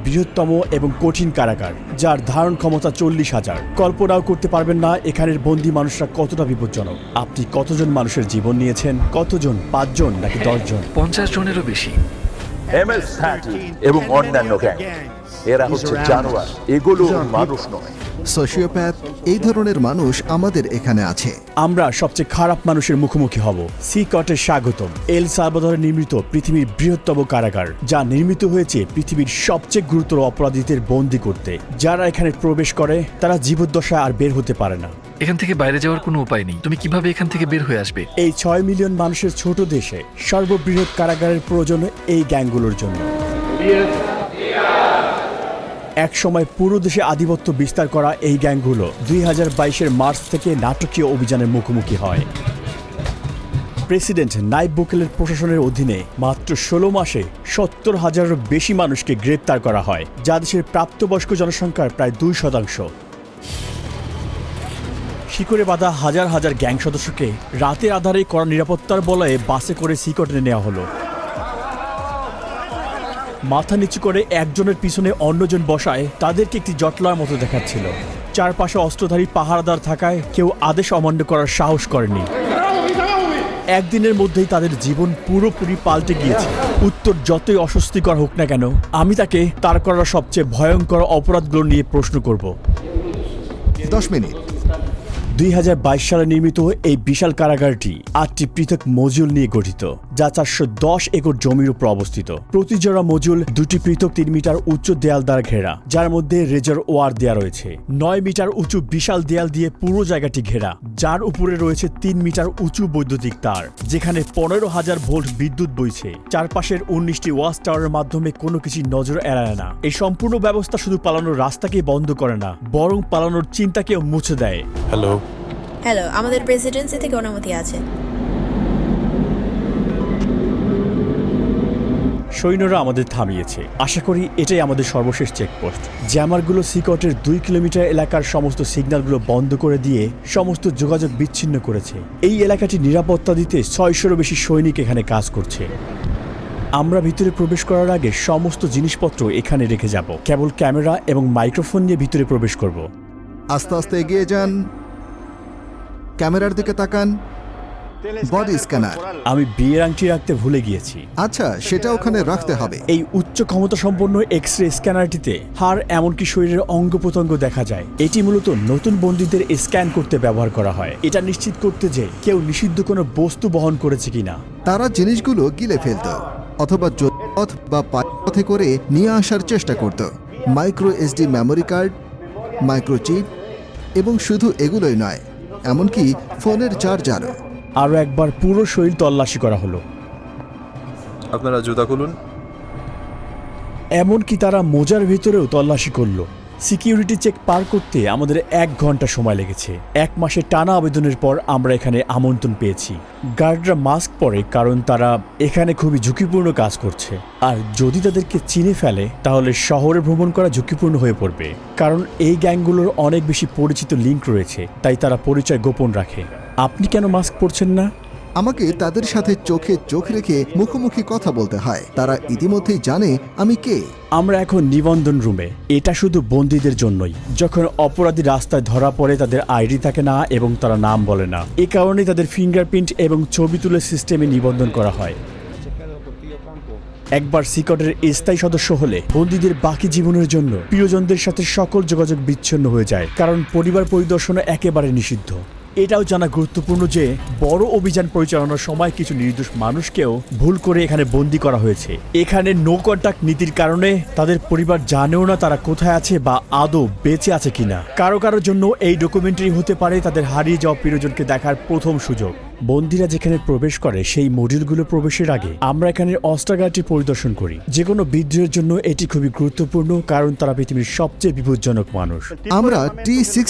বৃহত্তম এবং কঠিন কারাগার, যার ধারণ ক্ষমতা 40,000। কল্পনাও করতে পারবেন না এখানের বন্দী মানুষরা কতটা বিপজ্জনক। আপনি কতজন মানুষের জীবন নিয়েছেন? কতজন? 5 জন নাকি 10 জন? 50 জনেরও বেশি। MS-13 এবং অন্যান্য গ্যাং, এরা হচ্ছে জানোয়ার, এগুলো মানুষ নয়। সোশিওপ্যাথ, এই ধরনের মানুষ আমাদের এখানে আছে। আমরা সবচেয়ে খারাপ মানুষের মুখোমুখি হব। সিকটের স্বাগতম। এল সালভাদরে নির্মিত পৃথিবীর বৃহত্তম কারাগার, যা নির্মিত হয়েছে পৃথিবীর সবচেয়ে গুরুতর অপরাধীদের বন্দী করতে। যারা এখানে প্রবেশ করে তারা জীবদ্দশায় আর বের হতে পারে না। এখান থেকে বাইরে যাওয়ার কোনো উপায় নেই। তুমি কিভাবে এখান থেকে বের হয়ে আসবে? এই 6 মিলিয়ন মানুষের ছোট দেশে সর্ববৃহৎ কারাগারের প্রয়োজন এই গ্যাংগুলোর জন্য। এক সময় পুরো দেশে আধিপত্য বিস্তার করা এই গ্যাংগুলো 2022-এর মার্চ থেকে নাটকীয় অভিযানের মুখোমুখি হয়। প্রেসিডেন্ট নাইব বুকেলের প্রশাসনের অধীনে মাত্র 16 মাসে 70,000-এরও বেশি মানুষকে গ্রেপ্তার করা হয়, যা দেশের প্রাপ্তবয়স্ক জনসংখ্যার প্রায় 2%। শিকড়ে বাঁধা হাজার হাজার গ্যাং সদস্যকে রাতের আধারে কড়া নিরাপত্তার বলয়ে বাসে করে সিকটে নেওয়া হলো। মাথা নিচু করে একজনের পিছনে অন্যজন বসায় তাদেরকে একটি জটলার মতো দেখাচ্ছিল। চারপাশে অস্ত্রধারী পাহারাদার থাকায় কেউ আদেশ অমান্য করার সাহস করেনি। একদিনের মধ্যেই তাদের জীবন পুরোপুরি পাল্টে গিয়েছে। উত্তর যতই অস্বস্তিকর হোক না কেন, আমি তাকে তার করা সবচেয়ে ভয়ঙ্কর অপরাধগুলো নিয়ে প্রশ্ন করব। 10 মিনিট। 2022 সালে নির্মিত এই বিশাল কারাগারটি 8টি পৃথক মজুল নিয়ে গঠিত, যা 410 একর জমির উপর অবস্থিত। প্রতি জোড়া মজুল 2টি পৃথক 3 মিটার উচ্চ দেয়াল দ্বারা ঘেরা, যার মধ্যে রেজার ওয়ার দেয়া রয়েছে। 9 মিটার উঁচু বিশাল দেয়াল দিয়ে পুরো জায়গাটি ঘেরা, যার উপরে রয়েছে 3 মিটার উঁচু বৈদ্যুতিক তার, যেখানে 15,000 ভোল্ট বিদ্যুৎ বইছে। চারপাশের 19টি ওয়াচ টাওয়ারের মাধ্যমে কোনো কিছু নজর এড়ায় না। এই সম্পূর্ণ ব্যবস্থা শুধু পালানোর রাস্তাকে বন্ধ করে না, বরং পালানোর চিন্তাকেও মুছে দেয়। হ্যালো, আমাদের প্রেসিডেন্সি থেকে অনুমতি আছে। সৈন্যরা আমাদের থামিয়েছে। আশা করি এটাই আমাদের সর্বশেষ চেকপোস্ট। জ্যামারগুলো সিকটের 2 কিলোমিটার এলাকার সমস্ত সিগন্যালগুলো বন্ধ করে দিয়ে সমস্ত যোগাযোগ বিচ্ছিন্ন করেছে। এই এলাকাটি নিরাপত্তা দিতে 600-এরও বেশি সৈনিক এখানে কাজ করছে। আমরা ভিতরে প্রবেশ করার আগে সমস্ত জিনিসপত্র এখানে রেখে যাব। কেবল ক্যামেরা এবং মাইক্রোফোন নিয়ে ভিতরে প্রবেশ করব। আস্তে আস্তে এগিয়ে যান, ক্যামেরার দিকে তাকান। Body scanner. আমি বিয়ের আংটি রাখতে ভুলে গিয়েছি। আচ্ছা, সেটা ওখানে রাখতে হবে। এই উচ্চ ক্ষমতা সম্পন্ন এক্স-রে স্ক্যানারটিতে হাড় এমনকি শরীরের অঙ্গ প্রত্যঙ্গ দেখা যায়। এটি মূলত নতুন বন্দীদের স্ক্যান করতে ব্যবহার করা হয়, এটা নিশ্চিত করতে যে কেউ নিষিদ্ধ কোনো বস্তু বহন করেছে কিনা। তারা জিনিসগুলো গিলে ফেলত অথবা পথ বা পথে করে নিয়ে আসার চেষ্টা করত। Micro SD memory card, microchip, এবং শুধু এগুলোই নয়, এমনকি ফোনের চার্জারও। আরও একবার পুরো শরীর তল্লাশি করা হলো। আপনারা জুতা খুলুন। এমনকি তারা মোজার ভিতরেও তল্লাশি করলো। সিকিউরিটি চেক পার করতে আমাদের 1 ঘন্টা সময় লেগেছে। 1 মাসের টানা আবেদনের পর আমরা এখানে আমন্ত্রণ পেয়েছি। গার্ডরা মাস্ক পরে, কারণ তারা এখানে খুবই ঝুঁকিপূর্ণ কাজ করছে। আর যদি তাদেরকে চিনে ফেলে তাহলে শহরে ভ্রমণ করা ঝুঁকিপূর্ণ হয়ে পড়বে, কারণ এই গ্যাংগুলোর অনেক বেশি পরিচিত লিঙ্ক রয়েছে, তাই তারা পরিচয় গোপন রাখে। আপনি কেন মাস্ক পরছেন না? আমাকে তাদের সাথে চোখে চোখ রেখে মুখোমুখি কথা বলতে হয়। তারা ইতিমধ্যেই জানে আমি কে। আমরা এখন নিবন্ধন রুমে। এটা শুধু বন্দীদের জন্যই। যখন অপরাধী রাস্তায় ধরা পড়ে তাদের আইডি থাকে না এবং তারা নাম বলে না। এ কারণে তাদের ফিঙ্গারপ্রিন্ট এবং ছবি তুলে সিস্টেমে নিবন্ধন করা হয়। একবার সিকটের স্থায়ী সদস্য হলে বন্দীদের বাকি জীবনের জন্য প্রিয়জনদের সাথে সকল যোগাযোগ বিচ্ছিন্ন হয়ে যায়, কারণ পরিবার পরিদর্শন একেবারে নিষিদ্ধ। এটাও জানা গুরুত্বপূর্ণ যে বড় অভিযান পরিচালনার সময় কিছু নির্দোষ মানুষকেও ভুল করে এখানে বন্দী করা হয়েছে। এখানে নো কন্টাক্ট নীতির কারণে তাদের পরিবার জানেও না তারা কোথায় আছে বা আদৌ বেঁচে আছে কিনা। কারো কারোর জন্য এই ডকুমেন্টারি হতে পারে তাদের হারিয়ে যাওয়া প্রিয়জনকে দেখার প্রথম সুযোগ। বন্দীরা যেখানে প্রবেশ করে সেই মডিউলগুলো প্রবেশের আগে আমরা এখানে অস্ত্রাগারটি পরিদর্শন করি। যে কোনো বিদ্রোহের জন্য এটি খুবই গুরুত্বপূর্ণ, কারণ তারা পৃথিবীর সবচেয়ে বিপজ্জনক মানুষ। আমরা T-60